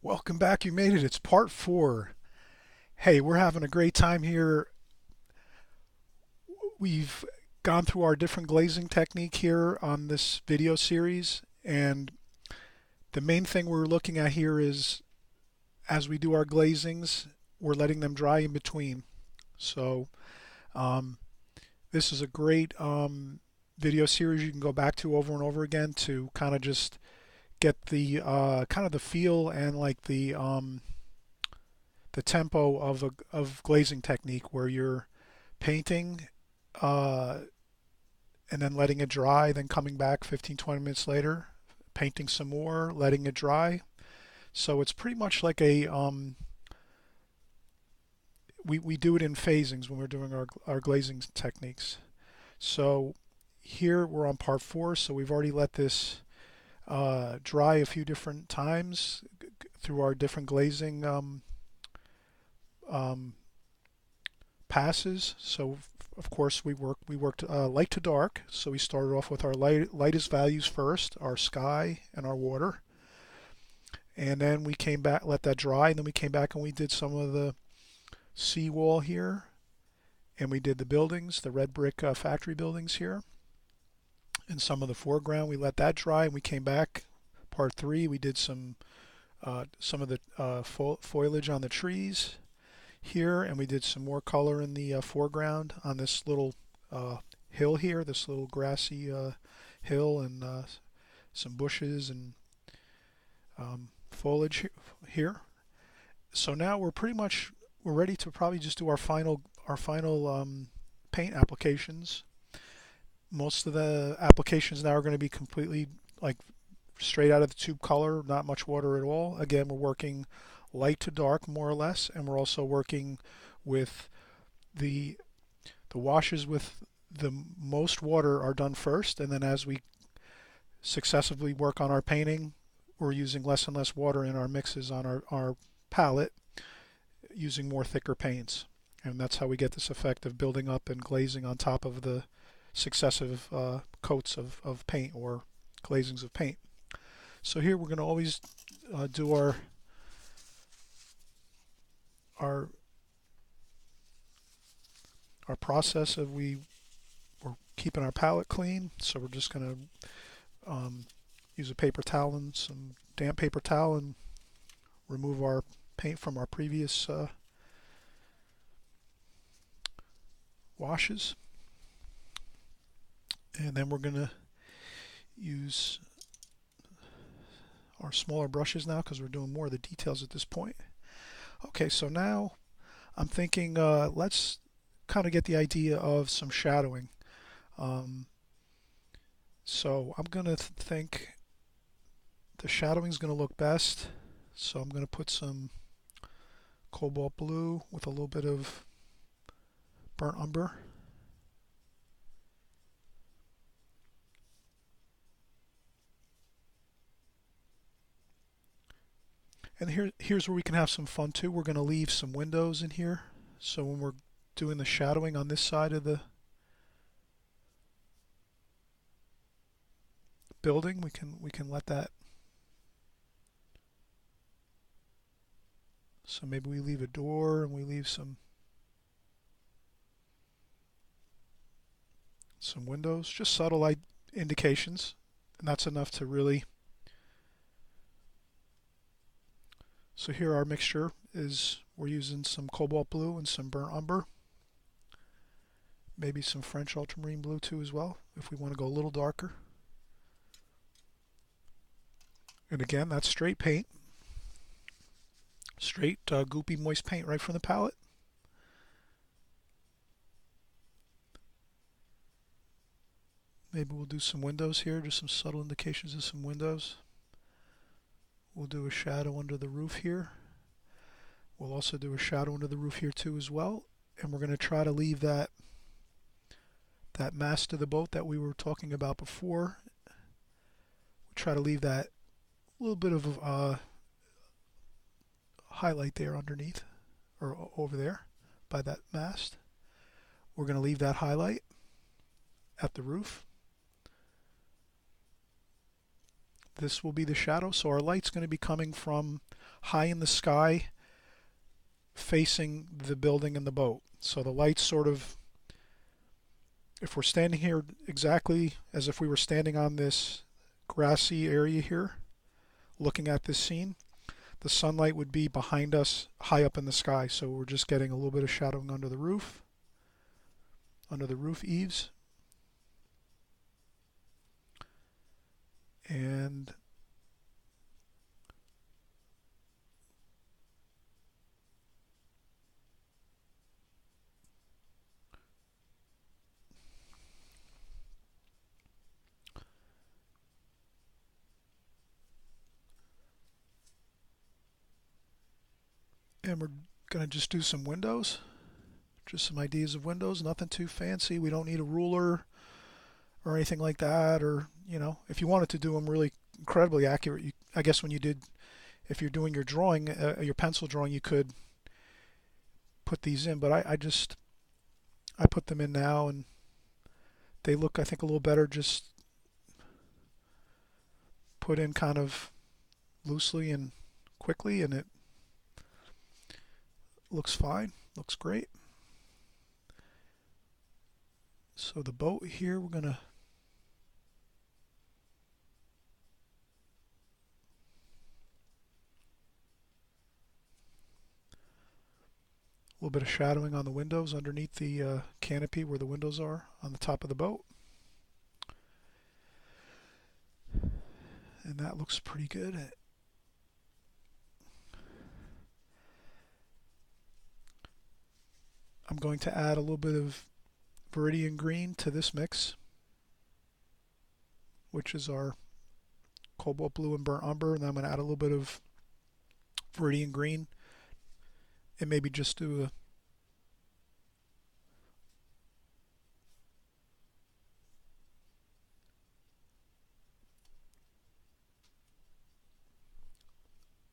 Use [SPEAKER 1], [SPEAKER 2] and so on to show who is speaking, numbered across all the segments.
[SPEAKER 1] Welcome back. You made it. It's part 4. Hey, we're having a great time here. We've gone through our different glazing technique here on this video series, and the main thing we're looking at here is as we do our glazings, we're letting them dry in between. So um, this is a great video series you can go back to over and over again to kind of just get the kind of the feel and like the tempo of glazing technique where you're painting uh, and then letting it dry, then coming back 15-20 minutes later, painting some more, letting it dry. So it's pretty much like we do it in phasings when we're doing our glazing techniques. So here we're on part 4, so we've already let this dry a few different times through our different glazing um, passes. So of course we worked light to dark. So we started off with our lightest values first, our sky and our water, and then we came back, let that dry, and then we came back and we did some of the seawall here, and we did the buildings, the red brick factory buildings here, and some of the foreground. We let that dry, and we came back. Part 3, we did some of the foliage on the trees here, and we did some more color in the foreground on this little hill here, this little grassy hill, and some bushes and foliage here. So now we're ready to probably just do our final paint applications. Most of the applications now are going to be completely like straight out of the tube color, not much water at all. Again, we're working light to dark more or less, and we're also working with the washes with the most water are done first, and then as we successively work on our painting, we're using less and less water in our mixes on our palette, using more thicker paints. And that's how we get this effect of building up and glazing on top of the successive coats of paint or glazings of paint. So here we're going to always do our our process of we're keeping our palette clean. So we're just going to use a paper towel and some damp paper towel and remove our paint from our previous washes. And then we're going to use our smaller brushes now because we're doing more of the details at this point. Okay, so now I'm thinking let's kind of get the idea of some shadowing. Um, so I'm going to think the shadowing is going to look best. So I'm going to put some cobalt blue with a little bit of burnt umber. And here's where we can have some fun too. We're going to leave some windows in here. So when we're doing the shadowing on this side of the building, we can let that. So maybe we leave a door and we leave some windows, just subtle light indications, and that's enough to really. So here our mixture is, we're using some cobalt blue and some burnt umber, maybe some French ultramarine blue too as well if we want to go a little darker. And again, that's straight paint, straight goopy moist paint right from the palette. Maybe we'll do some windows here, just some subtle indications of some windows. We'll do a shadow under the roof here. We'll also do a shadow under the roof here too as well. And we're going to try to leave that mast of the boat that we were talking about before. We'll try to leave that little bit of highlight there underneath or over there by that mast. We're going to leave that highlight at the roof. this will be the shadow. So our light's going to be coming from high in the sky facing the building and the boat. So the light's sort of, if we're standing here exactly as if we were standing on this grassy area here, looking at this scene, the sunlight would be behind us high up in the sky. So we're just getting a little bit of shadowing under the roof eaves. And we're going to just do some windows, just some ideas of windows, nothing too fancy. We don't need a ruler or anything like that, or, you know, if you wanted to do them really incredibly accurate, I guess when you did, if you're doing your drawing, your pencil drawing, you could put these in, but I put them in now, and they look, I think, a little better just put in kind of loosely and quickly, and it looks fine, looks great. So the boat here, we're gonna a little bit of shadowing on the windows underneath the canopy where the windows are on the top of the boat. And that looks pretty good. I'm going to add a little bit of Viridian Green to this mix, which is our cobalt blue and burnt umber, and then I'm going to add a little bit of Viridian Green and maybe just do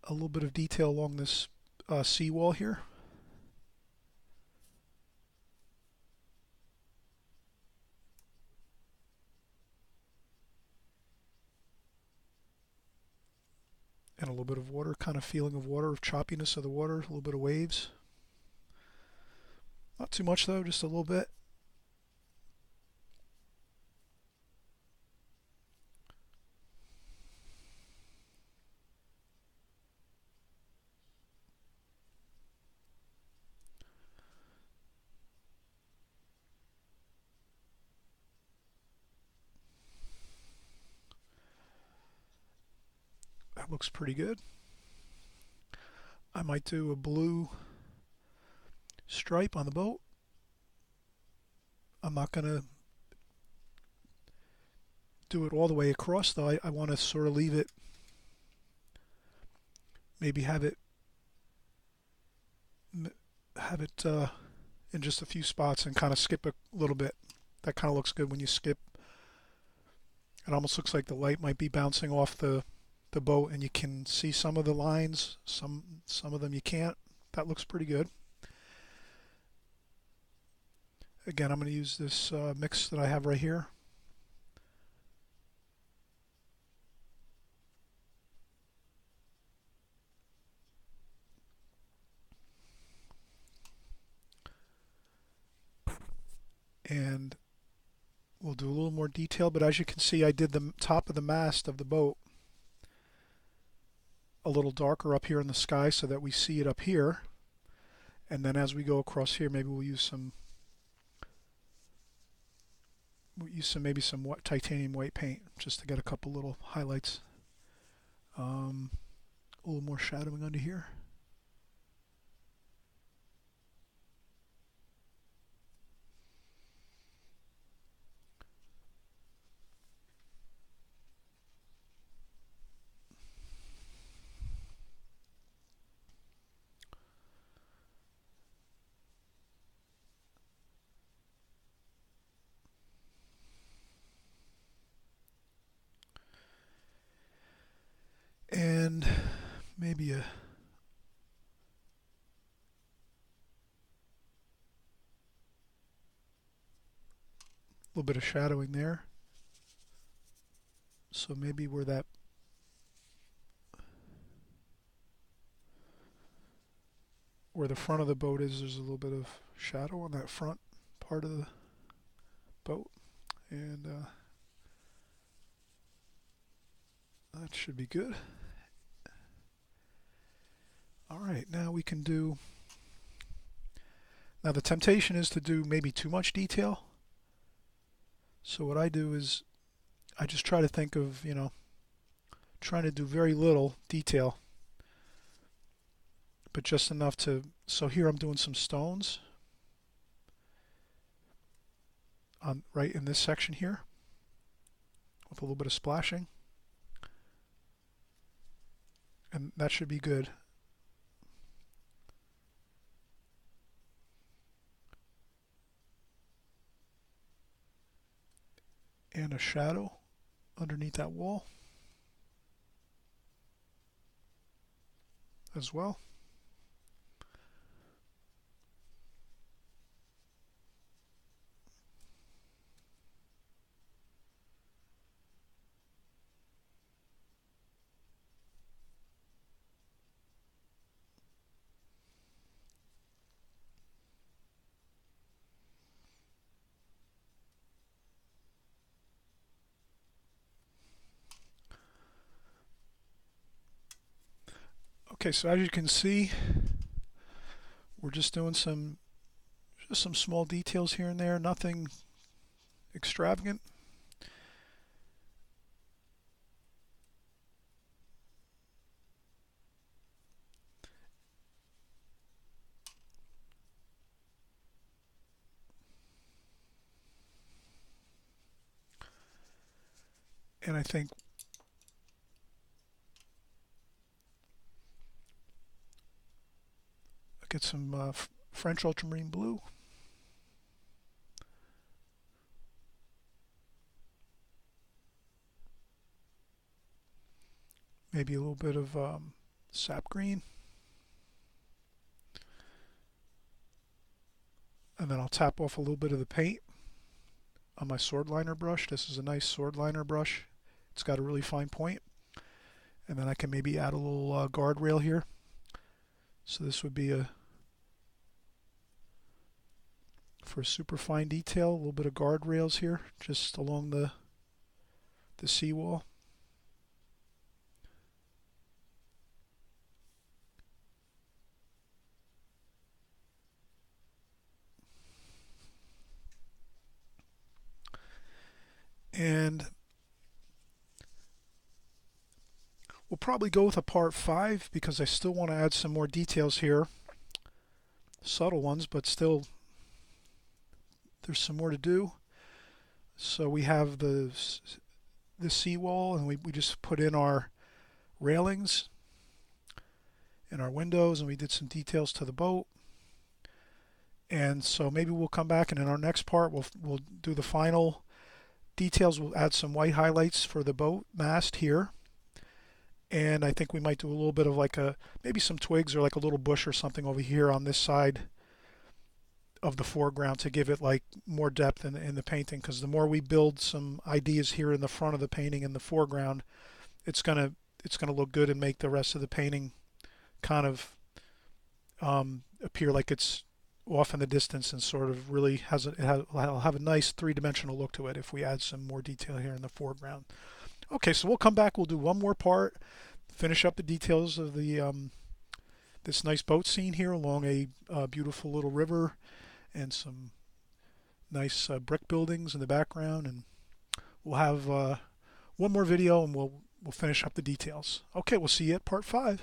[SPEAKER 1] a little bit of detail along this seawall here. And a little bit of water, kind of feeling of water, of choppiness of the water, a little bit of waves. Not too much though, just a little bit. That looks pretty good. I might do a blue stripe on the boat. I'm not going to do it all the way across though. I want to sort of leave it, maybe have it in just a few spots and kind of skip a little bit. That kind of looks good when you skip. It almost looks like the light might be bouncing off the boat, and you can see some of the lines, some of them you can't. That looks pretty good. Again, I'm going to use this mix that I have right here. And we'll do a little more detail, but as you can see, I did the top of the mast of the boat a little darker up here in the sky so that we see it up here. And then as we go across here, maybe we'll use some maybe some titanium white paint just to get a couple little highlights. A little more shadowing under here. And maybe a little bit of shadowing there. So maybe where that where the front of the boat is, there's a little bit of shadow on that front part of the boat, and that should be good. Alright, now we can do, now the temptation is to do maybe too much detail. So what I do is I just try to think of, trying to do very little detail, but just enough to, so here I'm doing some stones on right in this section here with a little bit of splashing, and that should be good. And a shadow underneath that wall as well. Okay, so as you can see, we're just doing some small details here and there, nothing extravagant. And I think I'll get some French ultramarine blue. Maybe a little bit of sap green. And then I'll tap off a little bit of the paint on my sword liner brush. This is a nice sword liner brush. It's got a really fine point. And then I can maybe add a little guardrail here. So this would be for a super fine detail, a little bit of guardrails here, just along the seawall. And we'll probably go with a part 5 because I still want to add some more details here. Subtle ones, but still there's some more to do. So we have the seawall, and we just put in our railings and our windows, and we did some details to the boat. And so maybe we'll come back, and in our next part we'll do the final details. We'll add some white highlights for the boat mast here, and I think we might do a little bit of like maybe some twigs or like a little bush or something over here on this side of the foreground to give it like more depth in the painting, because the more we build some ideas here in the front of the painting in the foreground, it's gonna look good and make the rest of the painting kind of appear like it's off in the distance, and sort of really it'll have a nice three-dimensional look to it if we add some more detail here in the foreground. Okay, so we'll come back, we'll do one more part, finish up the details of the this nice boat scene here along a beautiful little river, and some nice brick buildings in the background, and we'll have one more video, and we'll finish up the details. Okay, we'll see you at part 5.